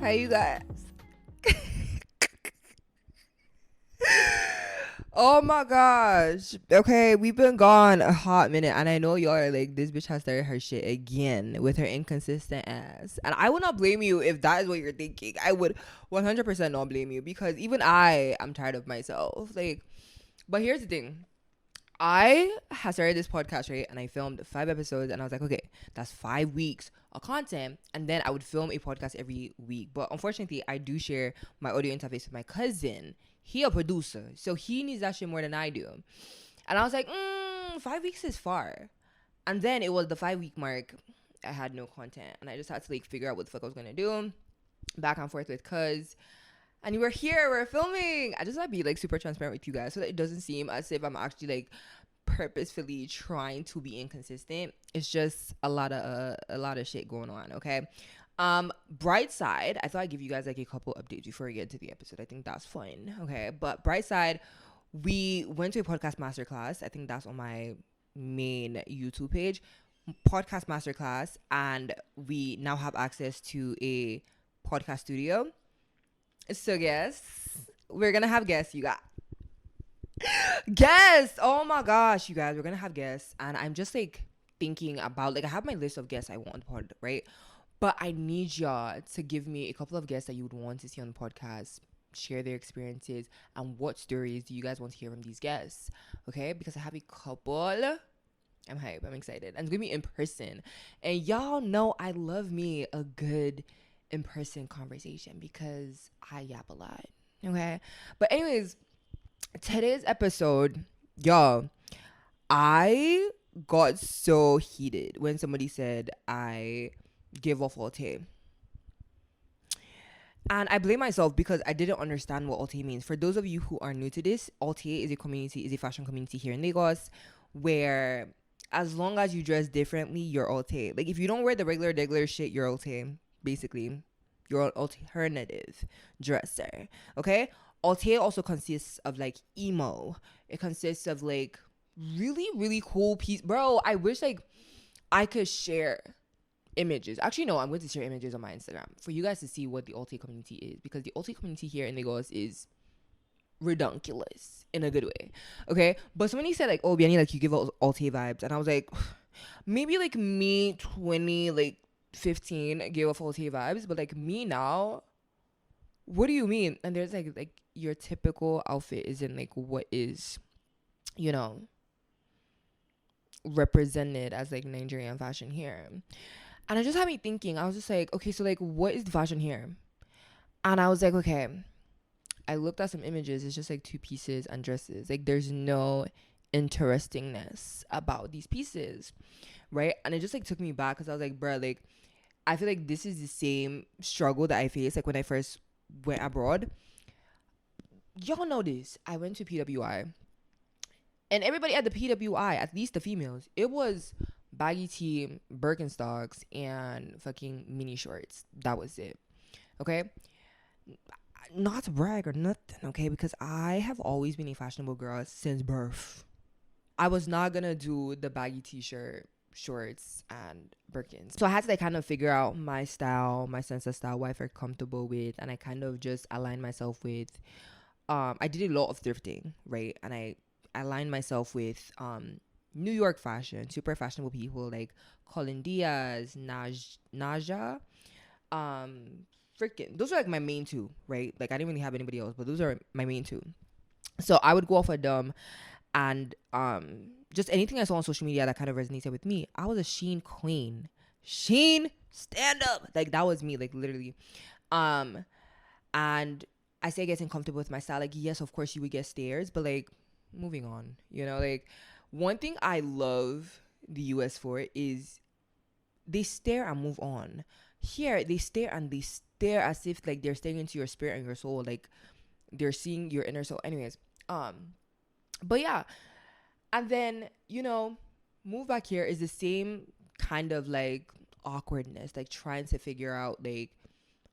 Hi, you guys. Oh my gosh. Okay, we've been gone a hot minute, and I know y'all are like, this bitch has started her shit again with her inconsistent ass. And I would not blame you if that is what you're thinking. I would 100% not blame you, because even I am tired of myself. Like, but here's the thing. I had started this podcast, right? And I filmed 5 episodes, and I was like, okay, that's 5 weeks of content. And then I would film a podcast every week. But unfortunately, I do share my audio interface with my cousin. He a producer, so he needs that shit more than I do. And I was like, 5 weeks is far. And then it was the 5 week mark. I had no content, and I just had to like figure out what the fuck I was gonna do. Back and forth with cuz. And you were here, we're filming. I just want to be like super transparent with you guys so that it doesn't seem as if I'm actually like purposefully trying to be inconsistent. It's just a lot of shit going on, okay? Bright side, I thought I'd give you guys like a couple updates before we get into the episode. I think that's fun, okay? But bright side, we went to a podcast masterclass. I think that's on my main YouTube page, podcast masterclass, and we now have access to a podcast studio. So guests, we're gonna have guests. You got guests. Oh my gosh, you guys, we're gonna have guests, and I'm just like thinking about like I have my list of guests I want on the pod, right? But I need y'all to give me a couple of guests that you would want to see on the podcast, share their experiences, and what stories do you guys want to hear from these guests? Okay, because I have a couple. I'm hype. I'm excited, and it's gonna be in person. And y'all know I love me a good in-person conversation because I yap a lot. Okay, but anyways, today's episode, y'all, I got so heated when somebody said I gave off Alte. And I blame myself because I didn't understand what Alte means. For those of you who are new to this, Alte is a fashion community here in Lagos where as long as you dress differently, you're Alte. Like if you don't wear the regular shit, you're Alte. Basically, you're an alternative dresser. Okay? Alte also consists of like emo. It consists of like really cool piece. Bro, I wish like I could share images. Actually, no, I'm going to share images on my Instagram for you guys to see what the Alte community is, because the Alte community here in Lagos is redunculous in a good way. Okay? But somebody said like, oh, Biani, like you give Alte vibes. And I was like, maybe like me 20, like 15 gave off Alte vibes, but like me now, what do you mean? And there's like your typical outfit isn't like what is, you know, represented as like Nigerian fashion here. And it just had me thinking. I was just like, okay, so like what is the fashion here? And I was like, okay, I looked at some images. It's just like two pieces and dresses. Like there's no interestingness about these pieces, right? And it just like took me back because I was like, bruh, like I feel like this is the same struggle that I faced like when I first went abroad. Y'all know this. I went to PWI, and everybody at the PWI, at least the females, it was baggy tee, Birkenstocks, and fucking mini shorts. That was it. Okay? Not to brag or nothing, okay? Because I have always been a fashionable girl since birth. I was not gonna do the baggy t-shirt, shorts, and Birkins. So I had to like kind of figure out my style, my sense of style, what I felt comfortable with, and I kind of just aligned myself with I did a lot of thrifting, right? And I aligned myself with New York fashion, super fashionable people like Colin Diaz, Naja, freaking those are like my main two, right? Like I didn't really have anybody else, but those are my main two. So I would go off of them, and just anything I saw on social media that kind of resonated with me. I was a Sheen queen. Sheen, stand up. Like that was me, like literally. And I say getting comfortable with my style. Like, yes, of course you would get stares, but like moving on, you know, like one thing I love the US for is they stare and move on. Here they stare and they stare as if like they're staring into your spirit and your soul, like they're seeing your inner soul. Anyways, but yeah, and then you know, move back here is the same kind of like awkwardness, like trying to figure out like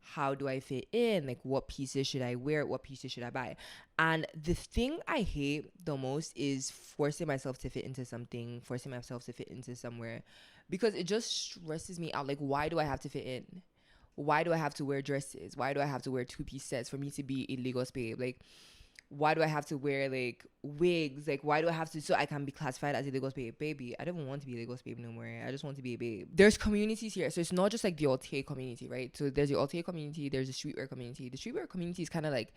how do I fit in, like what pieces should I wear, what pieces should I buy. And the thing I hate the most is forcing myself to fit into something, forcing myself to fit into somewhere, because it just stresses me out. Like, why do I have to fit in? why do I have to wear dresses? Why do I have to wear two-piece sets for me to be a Lagos babe? Like, why do I have to wear like wigs? Like, why do I have to, so I can be classified as a Lagos babe? Baby, I don't even want to be a Lagos babe no more. I just want to be a babe. There's communities here. So it's not just like the Alte community, right? So there's the Alte community, there's the streetwear community. The streetwear community is kind of like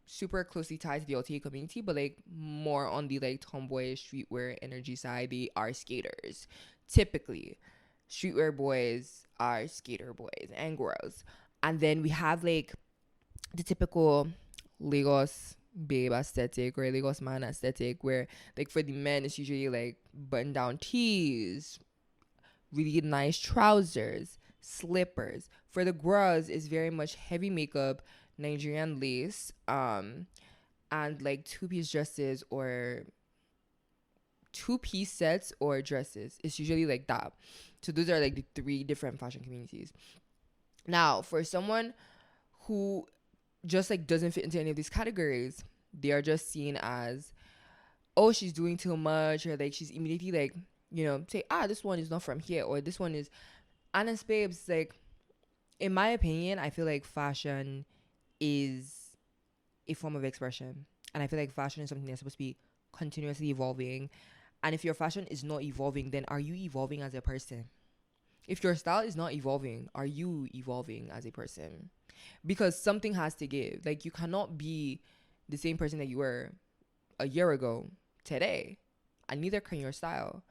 super closely tied to the Alte community, but like more on the like tomboy streetwear energy side. They are skaters. Typically, streetwear boys are skater boys and girls. And then we have like the typical Lagos babe aesthetic or Lagos man aesthetic, where like for the men it's usually like button down tees, really nice trousers, slippers. For the girls it's very much heavy makeup, Nigerian lace, and like two-piece dresses or two-piece sets or dresses. It's usually like that. So those are like the three different fashion communities. Now for someone who just like doesn't fit into any of these categories, they are just seen as, oh, she's doing too much, or like she's immediately like, you know, say, this one is not from here, or this one is. Honest babes, like, in my opinion, I feel like fashion is a form of expression, and I feel like fashion is something that's supposed to be continuously evolving. And if your fashion is not evolving, then are you evolving as a person? If your style is not evolving, are you evolving as a person? Because something has to give. Like, you cannot be the same person that you were a year ago today, and neither can your style.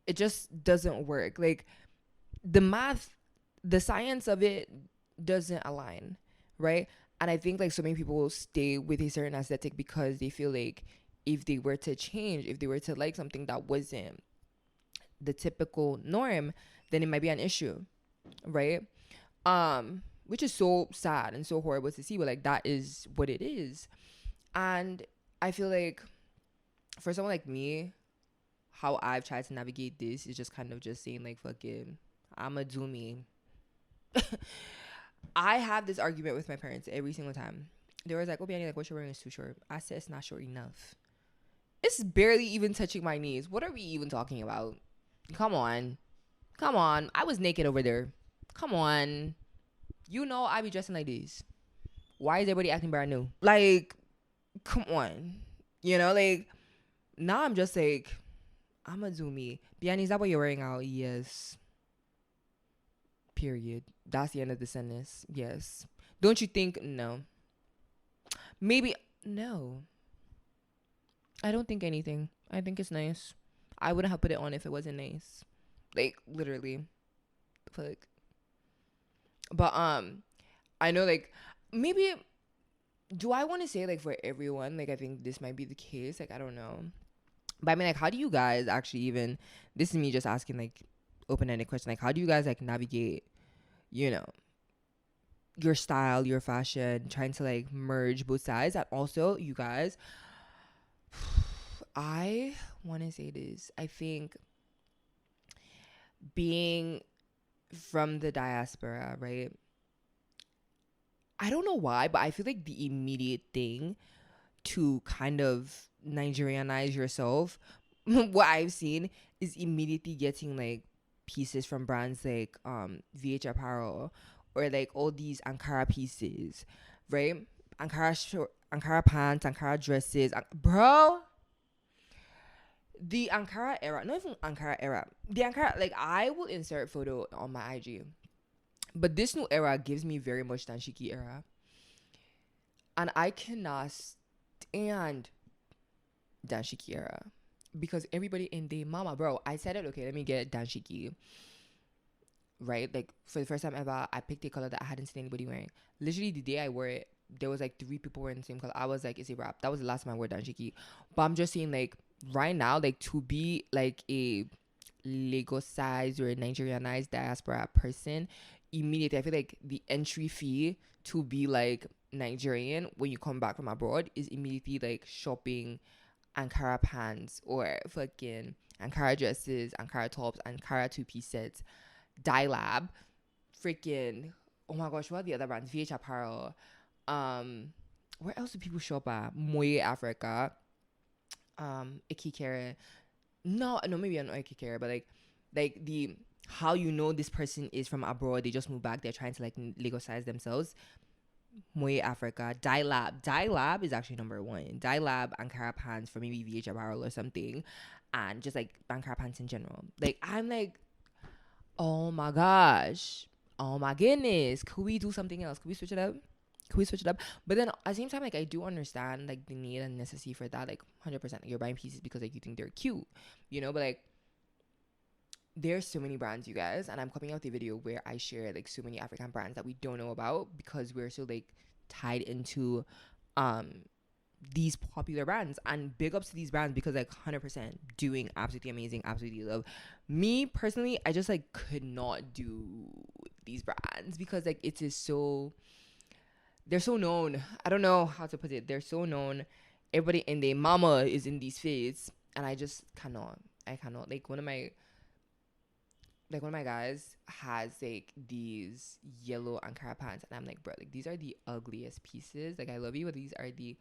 It just doesn't work. Like, the math, the science of it doesn't align, right? And I think like so many people will stay with a certain aesthetic because they feel like if they were to change, if they were to like something that wasn't the typical norm, then it might be an issue, right? Which is so sad and so horrible to see, but like that is what it is. And I feel like for someone like me, how I've tried to navigate this is just kind of just saying like, fuck it, I'ma do me. I have this argument with my parents every single time. They were like, oh, Bianni, like what you're wearing is too short. I said it's not short enough. It's barely even touching my knees. What are we even talking about? Come on. Come on. I was naked over there. Come on. You know I be dressing like this. Why is everybody acting brand new? Like, come on. You know, like, now I'm just like, I'ma do me. Bianni, is that what you're wearing out? Yes. Period. That's the end of the sentence. Yes. Don't you think? No. Maybe. No. I don't think anything. I think it's nice. I wouldn't have put it on if it wasn't nice. Like, literally. Fuck. But, I know, like, maybe, do I want to say, like, for everyone? Like, I think this might be the case. Like, I don't know. But, I mean, like, how do you guys actually even, this is me just asking, like, open-ended question. Like, how do you guys, like, navigate, you know, your style, your fashion, trying to, like, merge both sides? And also, you guys, I want to say this. I think being from the diaspora, right? I don't know why, but I feel like the immediate thing to kind of Nigerianize yourself, what I've seen is immediately getting like pieces from brands like VH Apparel or like all these Ankara pieces, right? Ankara pants, Ankara dresses, bro. The Ankara era, not even Ankara era, the Ankara, like I will insert photo on my IG, but this new era gives me very much Danshiki era, and I cannot stand Danshiki era because everybody in the mama, bro. I said it, okay, let me get Danshiki, right? Like for the first time ever, I picked a color that I hadn't seen anybody wearing. Literally the day I wore it, there was like 3 people wearing the same color. I was like, it's a wrap. That was the last time I wore Danshiki. But I'm just saying, like, right now, like, to be like a Lagos size or a Nigerianized diaspora person, immediately I feel like the entry fee to be like Nigerian when you come back from abroad is immediately like shopping Ankara pants or fucking Ankara dresses, Ankara tops, Ankara two-piece sets, Dye Lab, freaking, oh my gosh, what are the other brands? VH Apparel. Where else do people shop at? Moye Africa. Ikikere. No, maybe not Ikikere, but like the how you know this person is from abroad, they just moved back, they're trying to like legalize themselves. Moye Africa, Dye Lab is actually number one. Dye Lab, Ankara pants for maybe VH apparel or something, and just like Ankara pants in general. Like I'm like, oh my gosh, oh my goodness, could we do something else? Could we switch it up? Could we switch it up? But then at the same time, like I do understand like the need and necessity for that. Like 100%, you're buying pieces because like you think they're cute, you know. But like there's so many brands, you guys, and I'm coming out the video where I share like so many African brands that we don't know about because we're so like tied into these popular brands. And big ups to these brands because like 100% doing absolutely amazing, absolutely love. Me personally, I just like could not do these brands because like it is so, they're so known. I don't know how to put it. They're so known. Everybody and their mama is in these fits, and I just cannot. I cannot. Like one of my guys has like these yellow Ankara pants, and I'm like, bro, like these are the ugliest pieces. Like I love you, but these are the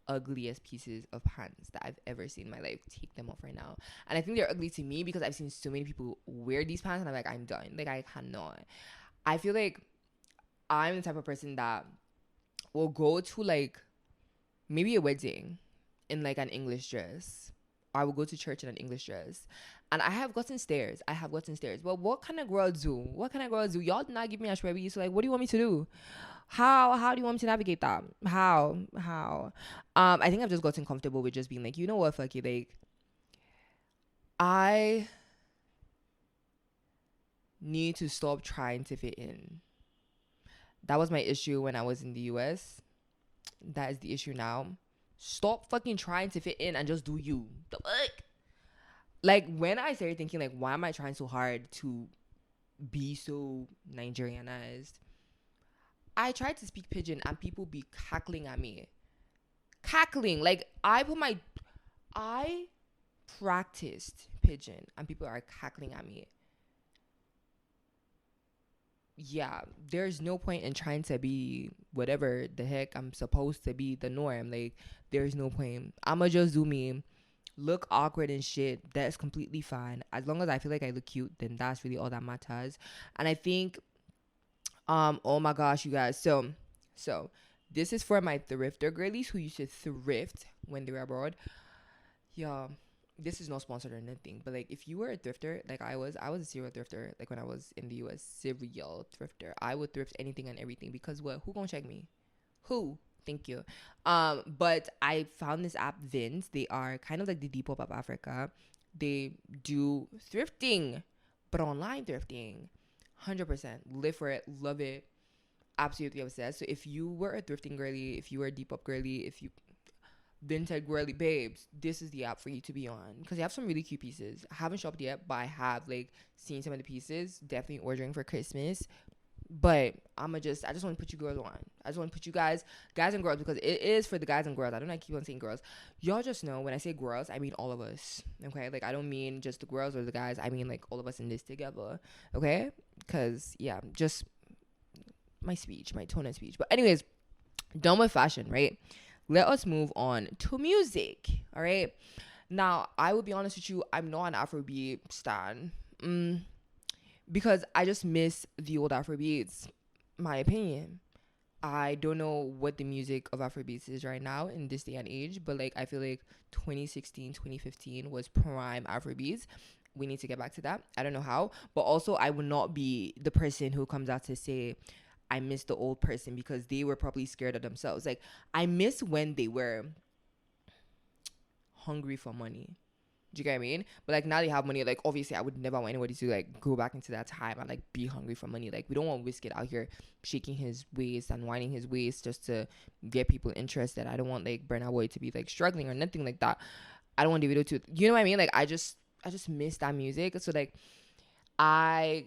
ugliest pieces of pants that I've ever seen in my life. Take them off right now. And I think they're ugly to me because I've seen so many people wear these pants, and I'm like, I'm done. Like I cannot. I feel like I'm the type of person that will go to like maybe a wedding in like an English dress. I will go to church in an English dress. And I have gotten stares. But what kind of girls do? Y'all did not give me a shrebi. So like, what do you want me to do? How do you want me to navigate that? How? I think I've just gotten comfortable with just being like, you know what, fuck it. Like, I need to stop trying to fit in. That was my issue when I was in the US. That is the issue now. Stop fucking trying to fit in and just do you. The fuck? Like when I started thinking like, why am I trying so hard to be so Nigerianized? I tried to speak pidgin and people be cackling at me. Like I practiced pidgin and people are cackling at me. Yeah, there's no point in trying to be whatever the heck I'm supposed to be, the norm. Like there's no point. I'ma just do me. Look awkward and shit, that's completely fine. As long as I feel like I look cute, then that's really all that matters. And I think oh my gosh, you guys, so this is for my thrifter girlies who used to thrift when they were abroad. Yeah, this is not sponsored or anything, but like if you were a thrifter like I was a serial thrifter. Like when I was in the US, serial thrifter, I would thrift anything and everything because what, who gonna check me? Who? Thank you. But I found this app, Vince. They are kind of like the Depop of Africa. They do thrifting, but online thrifting. 100%. Live for it. Love it. Absolutely obsessed. So if you were a thrifting girly, if you were a Depop girly, if you vintage girly babes, this is the app for you to be on because they have some really cute pieces. I haven't shopped yet, but I have like seen some of the pieces. Definitely ordering for Christmas. But I just want to put you girls on. I just want to put you guys and girls, because it is for the guys and girls. I don't know, I keep on saying girls. Y'all just know when I say girls, I mean all of us. Okay? Like I don't mean just the girls or the guys. I mean like all of us in this together. Okay? Because yeah, just my tone of speech. But anyways, done with fashion, right? Let us move on to music. All right? Now, I will be honest with you, I'm not an Afrobeat stan. Because I just miss the old Afrobeats, my opinion. I don't know what the music of Afrobeats is right now in this day and age, but like I feel like 2016, 2015 was prime Afrobeats. We need to get back to that. I don't know how, but also I will not be the person who comes out to say I miss the old person because they were probably scared of themselves. Like I miss when they were hungry for money. Do you get what I mean? But like now they have money. Like obviously I would never want anybody to like go back into that time and like be hungry for money. Like we don't want Wizkid out here shaking his waist and whining his waist just to get people interested. I don't want like Burna Boy to be like struggling or nothing like that. I don't want Davido to, you know what I mean? Like I just miss that music. So like I,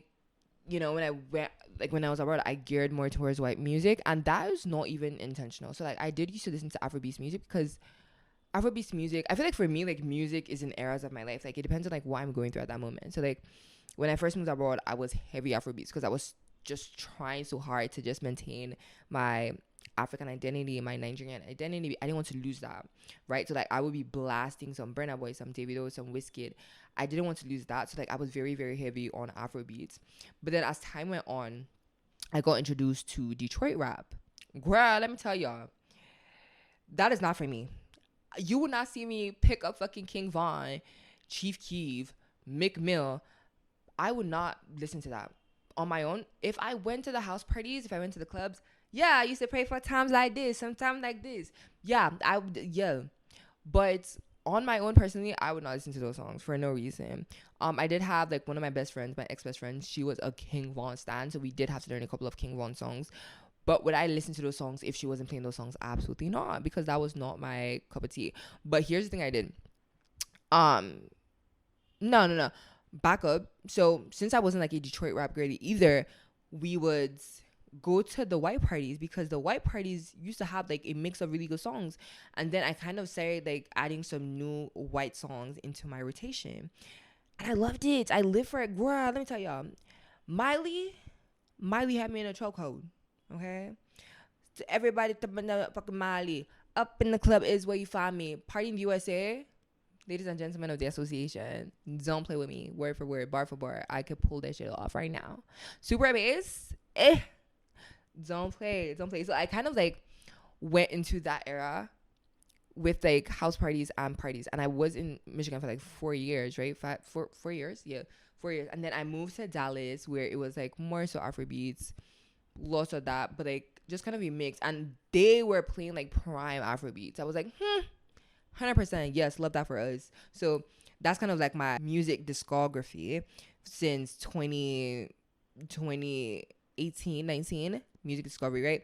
you know, when I was abroad, I geared more towards white music, and that is not even intentional. So like I did used to listen to Afrobeats music because Afrobeats music, I feel like for me, like music is in eras of my life. Like it depends on like what I'm going through at that moment. So like when I first moved abroad, I was heavy Afrobeats because I was just trying so hard to just maintain my African identity, my Nigerian identity. I didn't want to lose that, right? So like I would be blasting some Burna Boy, some Davido, some Wizkid. I didn't want to lose that. So like I was very, very heavy on Afro beats. But then as time went on, I got introduced to Detroit rap. Girl, let me tell y'all, that is not for me. You will not see me pick up fucking King Von, Chief Keef, Mick Mill. I would not listen to that on my own. If I went to the house parties, if I went to the clubs, yeah, I used to pray for times like this, sometimes like this. Yeah, I would, yeah. But on my own personally, I would not listen to those songs for no reason. I did have like one of my best friends, my ex-best friend, she was a King Von stan, so we did have to learn a couple of King Von songs. But would I listen to those songs if she wasn't playing those songs? Absolutely not, because that was not my cup of tea. But here's the thing I did. No. Back up. So since I wasn't like a Detroit rap girly either, we would go to the white parties because the white parties used to have like a mix of really good songs. And then I kind of started like adding some new white songs into my rotation. And I loved it. I lived for it. Girl, let me tell y'all. Miley had me in a chokehold. Okay? To everybody, fucking Miley. Up in the club is where you find me. Party in the USA. Ladies and gentlemen of the association, don't play with me. Word for word, bar for bar. I could pull that shit off right now. Super bass, don't play. So I kind of like went into that era with like house parties and parties. And I was in Michigan for like 4 years, right? 4 years? Yeah, 4 years. And then I moved to Dallas where it was like more so Afrobeats, lots of that, but like just kind of a mix. And they were playing like prime Afrobeats. I was like, 100%, yes, love that for us. So that's kind of like my music discography since 2018, 19, music discovery, right?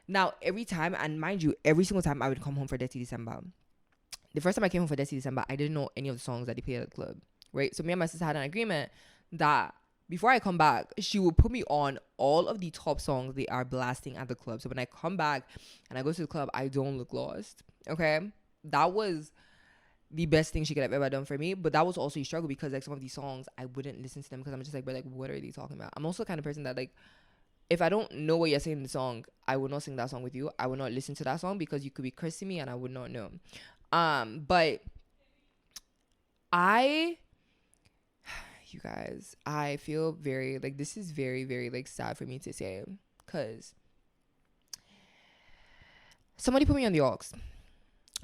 Now, every time, and mind you, every single time I would come home for Dirty December. The first time I came home for Dirty December, I didn't know any of the songs that they played at the club, right? So me and my sister had an agreement that before I come back, she will put me on all of the top songs they are blasting at the club. So when I come back and I go to the club, I don't look lost, okay? That was the best thing she could have ever done for me. But that was also a struggle because like some of these songs I wouldn't listen to them because I'm just like, but like what are they talking about? I'm also the kind of person that like if I don't know what you're saying in the song, I will not sing that song with you. I will not listen to that song because you could be cursing me and I would not know. But you guys, I feel very like this is very, very like sad for me to say because somebody put me on the aux.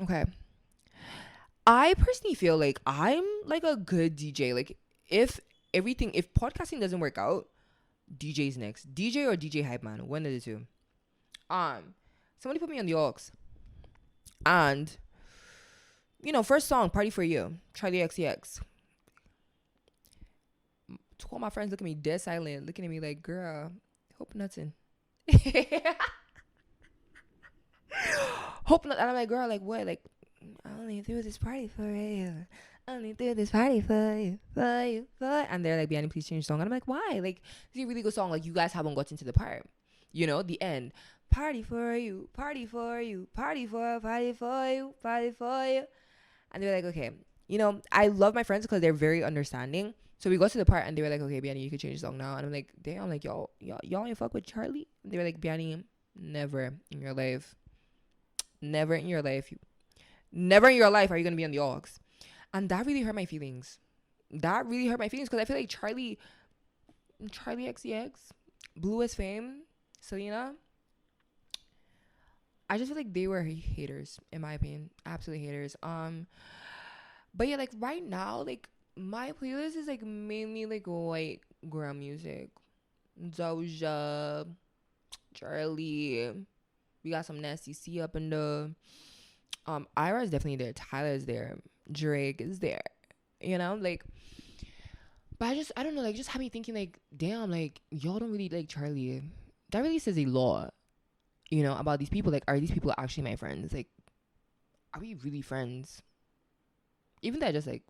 Okay. I personally feel like I'm like a good DJ. Like if podcasting doesn't work out, DJ's next. DJ or DJ hype man, one of the two. Somebody put me on the aux. And first song, Party for You, Charlie XCX. All my friends look at me dead silent, looking at me like, girl, hope nothing. Hope not. And I'm like, girl, like what? Like, I only threw this party for you. I only threw this party for you. And they're like, Bianni, please change the song. And I'm like, why? Like, it's a really good song. Like, you guys haven't gotten to the part. The end. Party for you. Party for you. Party for you. Party for you. Party for you. And they're like, okay. I love my friends because they're very understanding. So we got to the part and they were like, okay, Bianni, you can change the song now. And I'm like, damn, like, y'all ain't fuck with Charlie? And they were like, Bianni, never in your life. Never in your life are you going to be on the aux. And that really hurt my feelings. Because I feel like Charlie XCX, Blue as Fame, Selena, I just feel like they were haters, in my opinion. Absolutely haters. But yeah, like right now, like my playlist is like mainly like white girl music. Doja, Charlie. We got some Nasty C up in the Ira is definitely there. Tyler's there. Drake is there. Like, but I don't know, like just had me thinking like, damn, like y'all don't really like Charlie. That really says a lot, about these people. Like, are these people actually my friends? Like, are we really friends? Even that, just like,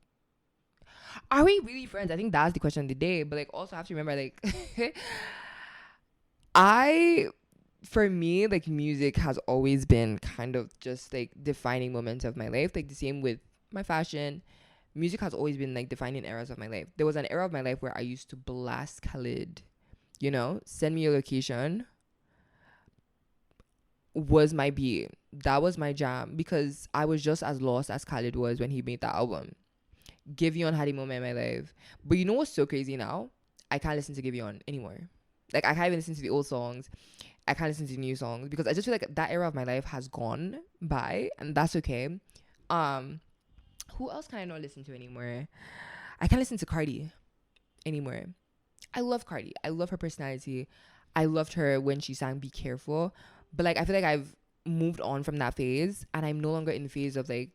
are we really friends? I think that's the question of the day. But like, also have to remember, like, for me, like music has always been kind of just like defining moments of my life. Like the same with my fashion. Music has always been like defining eras of my life. There was an era of my life where I used to blast Khalid, send me a location. was my beat. That was my jam, because I was just as lost as Khalid was when he made that album. Giveon had a moment in my life. But you know what's so crazy now? I can't listen to Giveon anymore. Like, I can't even listen to the old songs. I can't listen to the new songs, because I just feel like that era of my life has gone by, and that's okay. Um, who else can I not listen to anymore? I can't listen to Cardi anymore. I love Cardi. I love her personality. I loved her when she sang Be Careful. But like, I feel like I've moved on from that phase, and I'm no longer in the phase of like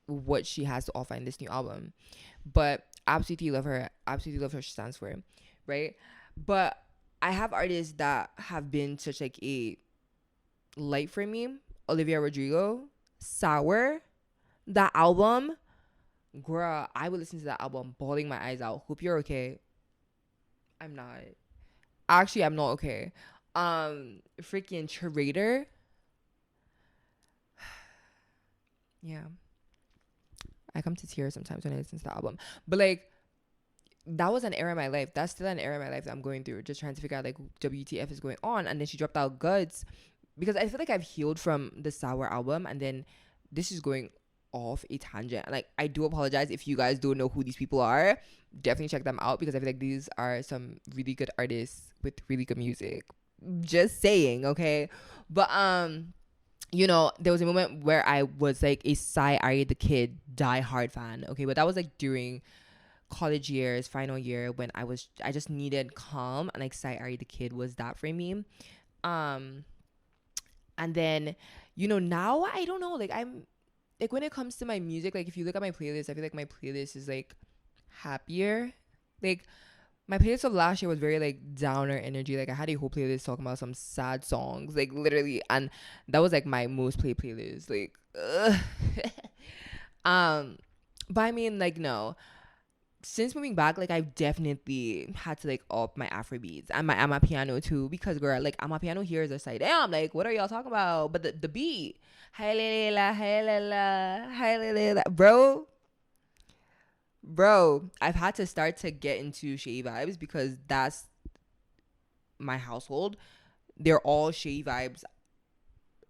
what she has to offer in this new album. But absolutely love her. Absolutely love her she stands for, right? But I have artists that have been such like a light for me. Olivia Rodrigo, Sour, that album, girl, I would listen to that album bawling my eyes out. Hope you're okay. I'm not. Actually, I'm not okay. Freaking Trader. Yeah. I come to tears sometimes when I listen to the album. But like, that was an era in my life. That's still an era in my life that I'm going through. Just trying to figure out like WTF is going on. And then she dropped out Guts, because I feel like I've healed from the Sour album, and then this is going off a tangent. Like, I do apologize if you guys don't know who these people are. Definitely check them out, because I feel like these are some really good artists with really good music. Just saying, okay? But you know, there was a moment where I was like a Ari the Kid die-hard fan, okay? But that was like during college years, final year, when I just needed calm, and like Ari the Kid was that for me. And then, you know, now I don't know, like I'm like, when it comes to my music, like if you look at my playlist, I feel like my playlist is like happier. Like, my playlist of last year was very like downer energy. Like, I had a whole playlist talking about some sad songs, like literally, and that was like my most played playlist. Like, but I mean, like, no. Since moving back, like, I've definitely had to like up my Afrobeats and my Amapiano too, because girl, like, Amapiano here is just like, damn, like, what are y'all talking about? But the beat, bro, I've had to start to get into Shay vibes, because that's my household. They're all Shay vibes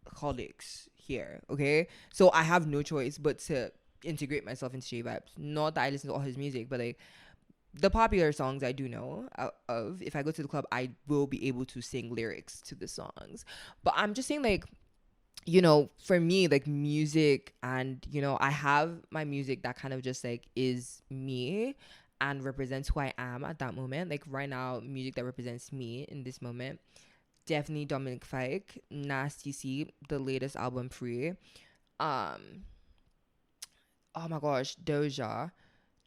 colleagues here, okay? So I have no choice but to integrate myself into Shay vibes. Not that I listen to all his music, but like, the popular songs I do know of. If I go to the club, I will be able to sing lyrics to the songs. But I'm just saying, like, you know, for me, like, music, and, you know, I have my music that kind of just like is me and represents who I am at that moment. Like, right now, music that represents me in this moment, definitely Dominic Fike, Nasty C, the latest album, Free. Um, oh my gosh, Doja,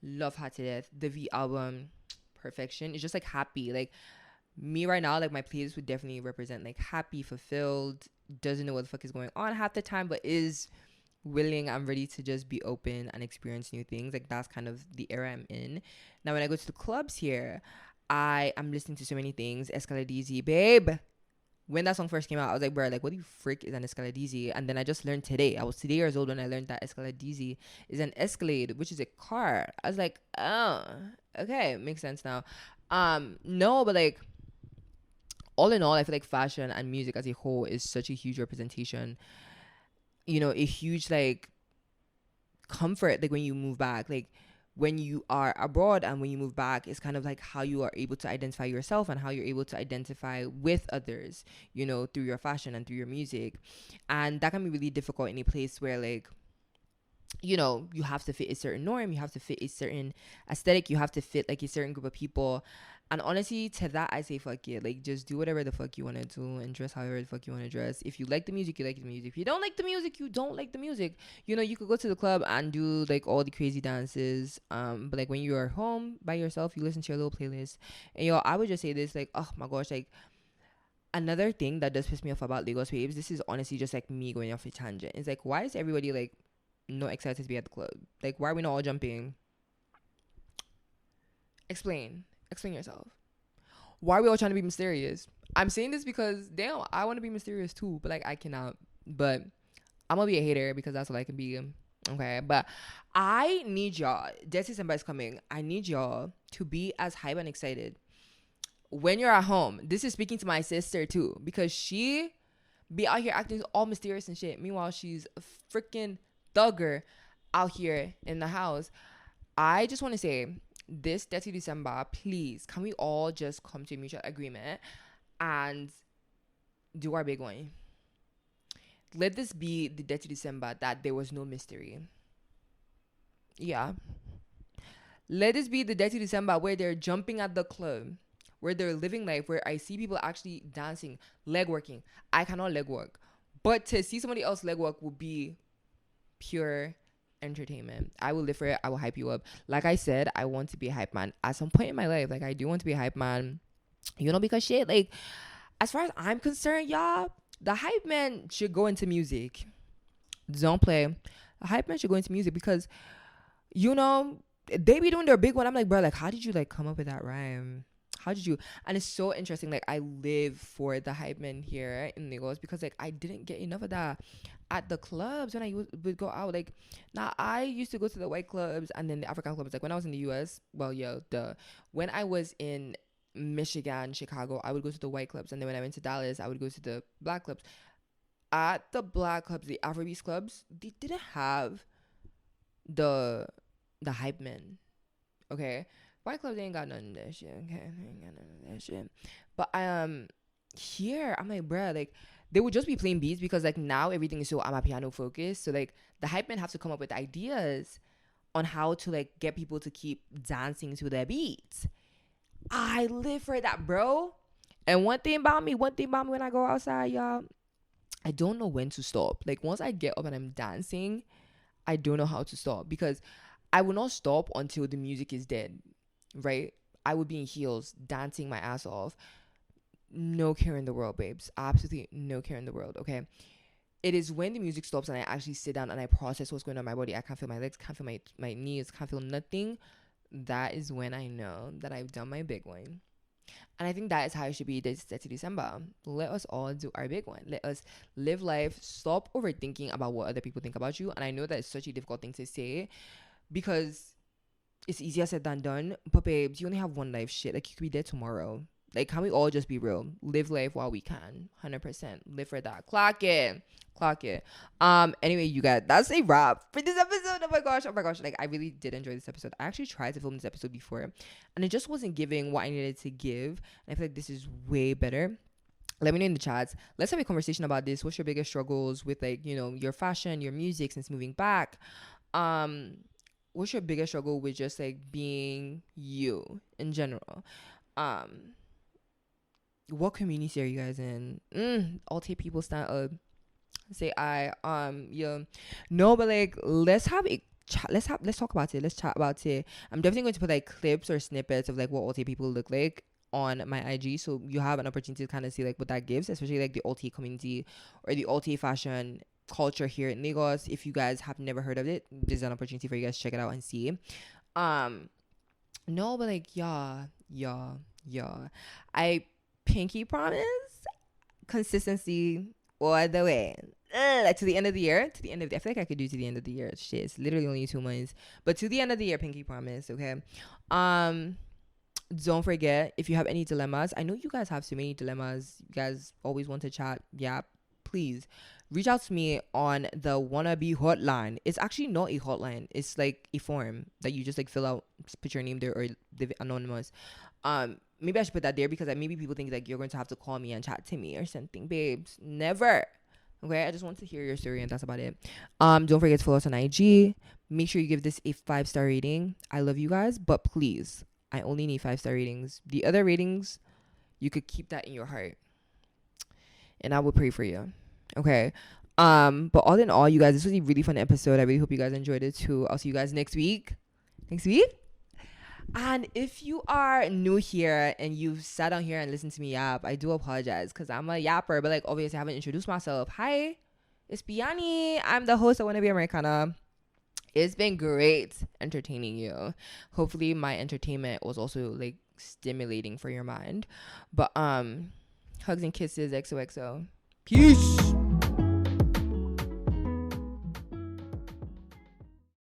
love her to death. The V album, Perfection. It's just like happy. Like, me right now, like, my playlist would definitely represent like happy, fulfilled, doesn't know what the fuck is going on half the time, but is willing and ready to just be open and experience new things. Like, that's kind of the era I'm in. Now, when I go to the clubs here, I am listening to so many things. Escaladizi, babe. When that song first came out, I was like, bro, like, what the frick is an Escaladizi? And then I just learned today. I was today years old when I learned that Escaladizi is an Escalade, which is a car. I was like, oh, okay, makes sense now. No, but like, all in all, I feel like fashion and music as a whole is such a huge representation. You know, a huge like comfort. Like, when you move back, like, when you are abroad and when you move back, it's kind of like how you are able to identify yourself and how you're able to identify with others, you know, through your fashion and through your music. And that can be really difficult in a place where, like, you know, you have to fit a certain norm, you have to fit a certain aesthetic, you have to fit like a certain group of people. And honestly, to that, I say fuck it. Like, just do whatever the fuck you want to do and dress however the fuck you want to dress. If you like the music, you like the music. If you don't like the music, you don't like the music. You know, you could go to the club and do like all the crazy dances. But like, when you are home by yourself, you listen to your little playlist. And yo, I would just say this, like, oh my gosh, like, another thing that does piss me off about Lagos babes, this is honestly just like me going off a tangent. It's like, why is everybody like not excited to be at the club? Like, why are we not all jumping? Explain yourself. Why are we all trying to be mysterious? I'm saying this because damn, I want to be mysterious too, but like, I cannot. But I'm gonna be a hater because that's what I can be. Okay, but I need y'all. Dead December is coming. I need y'all to be as hype and excited when you're at home. This is speaking to my sister too, because she be out here acting all mysterious and shit. Meanwhile, she's a freaking thugger out here in the house. I just want to say, this 30 December, please, can we all just come to a mutual agreement and do our big one? Let this be the 30 December that there was no mystery. Yeah. Let this be the 30 December where they're jumping at the club, where they're living life, where I see people actually dancing, leg working. I cannot leg work. But to see somebody else leg work will be pure entertainment. I will live for it. I will hype you up. Like I said, I want to be a hype man at some point in my life. Like, I do want to be a hype man, because shit, like, as far as I'm concerned, y'all, the hype man should go into music. Don't play. The hype man should go into music because, they be doing their big one. I'm like, bro, like, how did you like come up with that rhyme? How did you? And it's so interesting. Like, I live for the hype men here in Lagos because, like, I didn't get enough of that at the clubs when I would go out. Like, now I used to go to the white clubs and then the African clubs. Like, when I was in the US, when I was in Michigan, Chicago, I would go to the white clubs, and then when I went to Dallas, I would go to the black clubs. At the black clubs, the Afrobeats clubs, they didn't have the hype men. Okay, white clubs, they ain't got none of that shit. Okay, they ain't got none of that shit. But here I'm like, bruh, like, they would just be playing beats because, like, now everything is so piano focused. So, like, the hype men have to come up with ideas on how to, like, get people to keep dancing to their beats. I live for that, bro. And one thing about me when I go outside, y'all, I don't know when to stop. Like, once I get up and I'm dancing, I don't know how to stop because I will not stop until the music is dead, right? I would be in heels, dancing my ass off. No care in the world, babes. Absolutely no care in the world, okay? It is when the music stops and I actually sit down and I process what's going on in my body. I can't feel my legs, can't feel my knees, can't feel nothing. That is when I know that I've done my big one. And I think that is how it should be this 30 December. Let us all do our big one. Let us live life. Stop overthinking about what other people think about you. And I know that it's such a difficult thing to say because it's easier said than done. But babes, you only have one life, shit. Like, you could be dead tomorrow. Like, can we all just be real? Live life while we can. 100%. Live for that. Clock it. Anyway, you guys, that's a wrap for this episode. Oh my gosh. Like, I really did enjoy this episode. I actually tried to film this episode before and it just wasn't giving what I needed to give. And I feel like this is way better. Let me know in the chats. Let's have a conversation about this. What's your biggest struggles with, like, your fashion, your music since moving back? What's your biggest struggle with just, like, being you in general? What community are you guys in? Alt people stand up. Say no, but like, let's have a chat. Let's talk about it. Let's chat about it. I'm definitely going to put like clips or snippets of like what alt people look like on my IG, so you have an opportunity to kind of see like what that gives, especially like the alt community or the alt fashion culture here in Lagos. If you guys have never heard of it, there's an opportunity for you guys to check it out and see. No, but like, yeah, I pinky promise consistency all the way. Like, to the end of the year. I feel like I could do to the end of the year. Shit, it's literally only 2 months. But to the end of the year, pinky promise, okay? Don't forget, if you have any dilemmas, I know you guys have so many dilemmas. You guys always want to chat. Yeah, please reach out to me on the Wannabe hotline. It's actually not a hotline. It's like a form that you just like fill out, put your name there, or leave it anonymous. Maybe I should put that there because maybe people think like you're going to have to call me and chat to me or something, babes. Never. Okay, I just want to hear your story and that's about it. Don't forget to follow us on IG. Make sure you give this a 5-star rating. I love you guys, but please, I only need 5-star ratings. The other ratings, you could keep that in your heart, and I will pray for you. Okay. But all in all, you guys, this was a really fun episode. I really hope you guys enjoyed it too. I'll see you guys next week. And if you are new here and you've sat down here and listened to me yap, I do apologize because I'm a yapper, but like obviously I haven't introduced myself. Hi, it's Biani. I'm the host of Wannabe Americana. It's been great entertaining you. Hopefully my entertainment was also like stimulating for your mind. But hugs and kisses, XOXO. Peace.